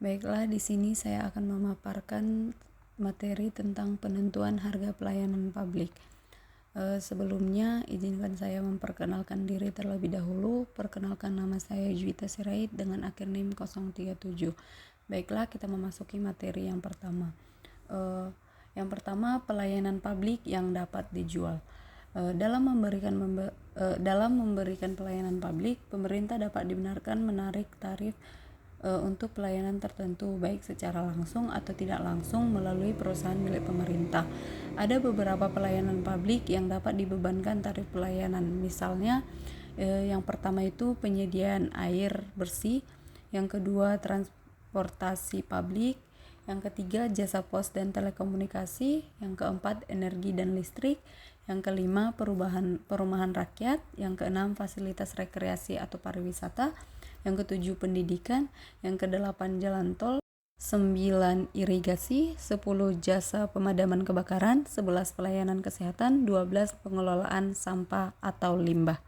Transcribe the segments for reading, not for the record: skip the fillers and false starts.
Baiklah, di sini saya akan memaparkan materi tentang penentuan harga pelayanan publik. Sebelumnya, izinkan saya memperkenalkan diri terlebih dahulu. Perkenalkan, nama saya Juwita Sirait dengan akhir NIM 037. Baiklah, kita memasuki materi yang pertama. Yang pertama, pelayanan publik yang dapat dijual. Dalam memberikan pelayanan publik, pemerintah dapat dibenarkan menarik tarif untuk pelayanan tertentu, baik secara langsung atau tidak langsung melalui perusahaan milik pemerintah. Ada beberapa pelayanan publik yang dapat dibebankan tarif pelayanan. Misalnya, yang pertama itu penyediaan air bersih, yang kedua transportasi publik, yang ketiga jasa pos dan telekomunikasi, yang keempat energi dan listrik, yang kelima perumahan rakyat, yang keenam fasilitas rekreasi atau pariwisata, yang ketujuh pendidikan, yang kedelapan jalan tol, 9 irigasi, 10 jasa pemadaman kebakaran, 11 pelayanan kesehatan, 12 pengelolaan sampah atau limbah.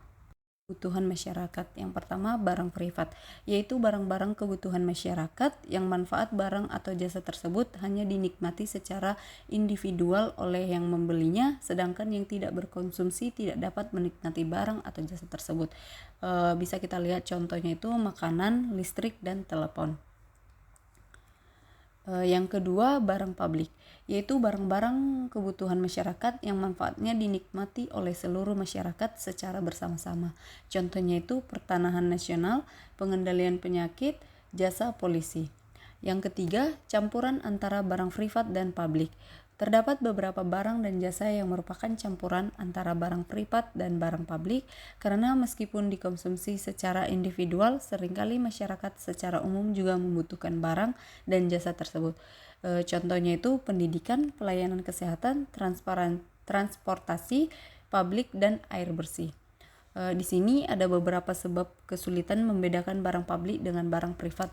Kebutuhan masyarakat. Yang pertama, barang privat, yaitu barang-barang kebutuhan masyarakat yang manfaat barang atau jasa tersebut hanya dinikmati secara individual oleh yang membelinya, sedangkan yang tidak berkonsumsi tidak dapat menikmati barang atau jasa tersebut. Bisa kita lihat contohnya itu makanan, listrik, dan telepon. Yang kedua, barang publik, yaitu barang-barang kebutuhan masyarakat yang manfaatnya dinikmati oleh seluruh masyarakat secara bersama-sama. Contohnya itu pertanahan nasional, pengendalian penyakit, jasa polisi. Yang ketiga, campuran antara barang privat dan publik. Terdapat beberapa barang dan jasa yang merupakan campuran antara barang privat dan barang publik karena meskipun dikonsumsi secara individual, seringkali masyarakat secara umum juga membutuhkan barang dan jasa tersebut. Contohnya itu pendidikan, pelayanan kesehatan, transportasi publik, dan air bersih. Di sini ada beberapa sebab kesulitan membedakan barang publik dengan barang privat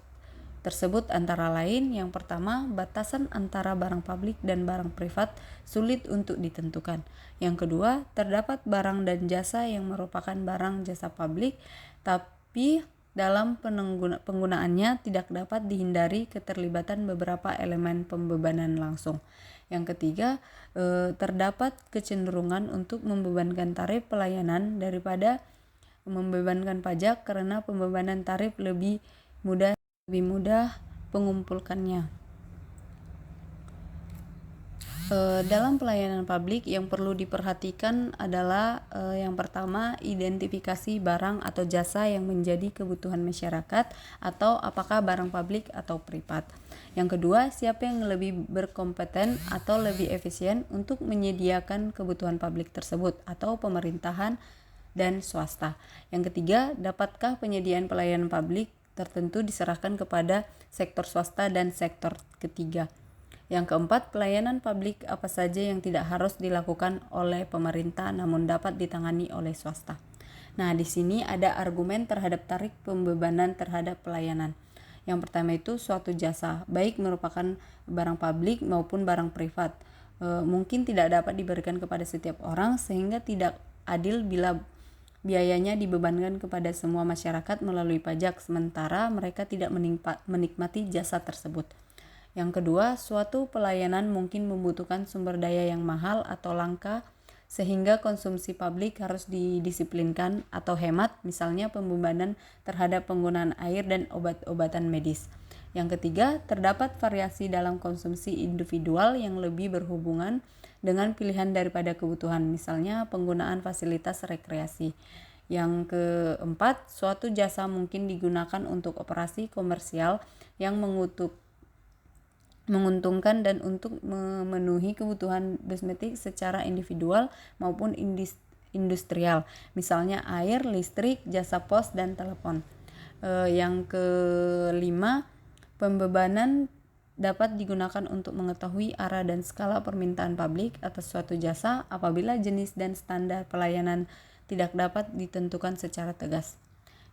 tersebut, antara lain, yang pertama, batasan antara barang publik dan barang privat sulit untuk ditentukan. Yang kedua, terdapat barang dan jasa yang merupakan barang jasa publik, tapi dalam penggunaannya tidak dapat dihindari keterlibatan beberapa elemen pembebanan langsung. Yang ketiga, terdapat kecenderungan untuk membebankan tarif pelayanan daripada membebankan pajak karena pembebanan tarif lebih mudah mengumpulkannya. Dalam pelayanan publik yang perlu diperhatikan adalah yang pertama, identifikasi barang atau jasa yang menjadi kebutuhan masyarakat atau apakah barang publik atau privat. Yang kedua, siapa yang lebih berkompeten atau lebih efisien untuk menyediakan kebutuhan publik tersebut atau pemerintahan dan swasta. Yang ketiga, dapatkah penyediaan pelayanan publik tertentu diserahkan kepada sektor swasta dan sektor ketiga. Yang keempat, pelayanan publik apa saja yang tidak harus dilakukan oleh pemerintah namun dapat ditangani oleh swasta. Nah, di sini ada argumen terhadap tarif pembebanan terhadap pelayanan. Yang pertama itu suatu jasa, baik merupakan barang publik maupun barang privat, mungkin tidak dapat diberikan kepada setiap orang sehingga tidak adil bila biayanya dibebankan kepada semua masyarakat melalui pajak, sementara mereka tidak menikmati jasa tersebut. Yang kedua, suatu pelayanan mungkin membutuhkan sumber daya yang mahal atau langka, sehingga konsumsi publik harus didisiplinkan atau hemat, misalnya pembebanan terhadap penggunaan air dan obat-obatan medis. Yang ketiga, terdapat variasi dalam konsumsi individual yang lebih berhubungan dengan pilihan daripada kebutuhan, misalnya penggunaan fasilitas rekreasi. Yang keempat, suatu jasa mungkin digunakan untuk operasi komersial yang menguntungkan dan untuk memenuhi kebutuhan domestik secara individual maupun industrial, misalnya air, listrik, jasa pos, dan telepon. Yang kelima, pembebanan dapat digunakan untuk mengetahui arah dan skala permintaan publik atas suatu jasa apabila jenis dan standar pelayanan tidak dapat ditentukan secara tegas.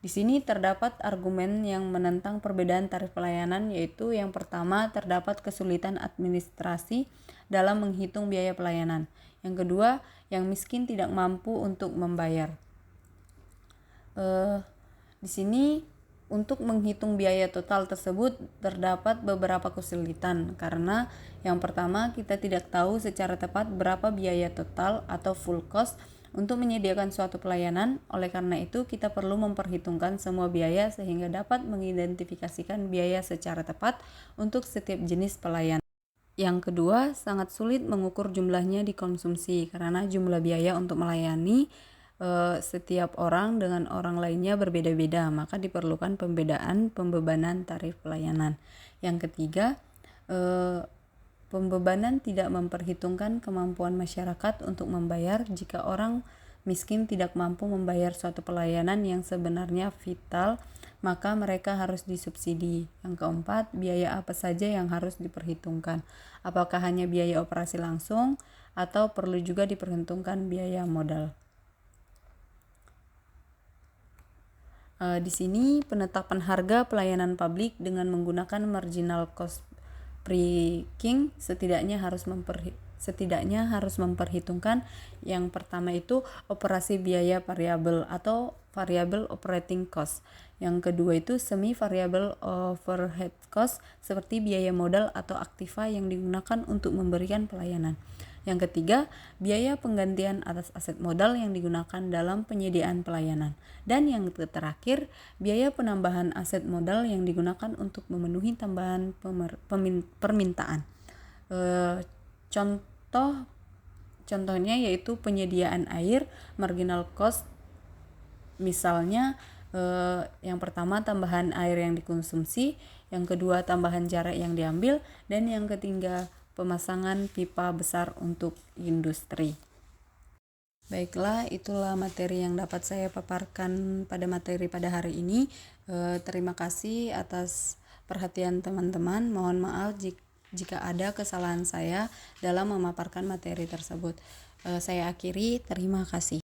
Di sini terdapat argumen yang menentang perbedaan tarif pelayanan, yaitu yang pertama, terdapat kesulitan administrasi dalam menghitung biaya pelayanan. Yang kedua, yang miskin tidak mampu untuk membayar. Di sini untuk menghitung biaya total tersebut terdapat beberapa kesulitan, karena yang pertama kita tidak tahu secara tepat berapa biaya total atau full cost untuk menyediakan suatu pelayanan. Oleh karena itu kita perlu memperhitungkan semua biaya sehingga dapat mengidentifikasikan biaya secara tepat untuk setiap jenis pelayanan. Yang kedua, sangat sulit mengukur jumlahnya dikonsumsi karena jumlah biaya untuk melayani setiap orang dengan orang lainnya berbeda-beda, maka diperlukan pembedaan pembebanan tarif pelayanan. Yang ketiga, pembebanan tidak memperhitungkan kemampuan masyarakat untuk membayar. Jika orang miskin tidak mampu membayar suatu pelayanan yang sebenarnya vital, maka mereka harus disubsidi. Yang keempat, biaya apa saja yang harus diperhitungkan? Apakah hanya biaya operasi langsung atau perlu juga diperhitungkan biaya modal? Di sini penetapan harga pelayanan publik dengan menggunakan marginal cost pricing setidaknya harus memperhitungkan yang pertama itu operasi biaya variabel atau variable operating cost. Yang kedua itu semi variable overhead cost seperti biaya modal atau aktiva yang digunakan untuk memberikan pelayanan. Yang ketiga, biaya penggantian atas aset modal yang digunakan dalam penyediaan pelayanan. Dan yang terakhir, biaya penambahan aset modal yang digunakan untuk memenuhi tambahan permintaan. Contohnya yaitu penyediaan air, marginal cost. Misalnya yang pertama tambahan air yang dikonsumsi, yang kedua tambahan jarak yang diambil, dan yang ketiga pemasangan pipa besar untuk industri. Baiklah, itulah materi yang dapat saya paparkan pada materi pada hari ini. Terima kasih atas perhatian teman-teman. Mohon maaf jika ada kesalahan saya dalam memaparkan materi tersebut. Saya akhiri, terima kasih.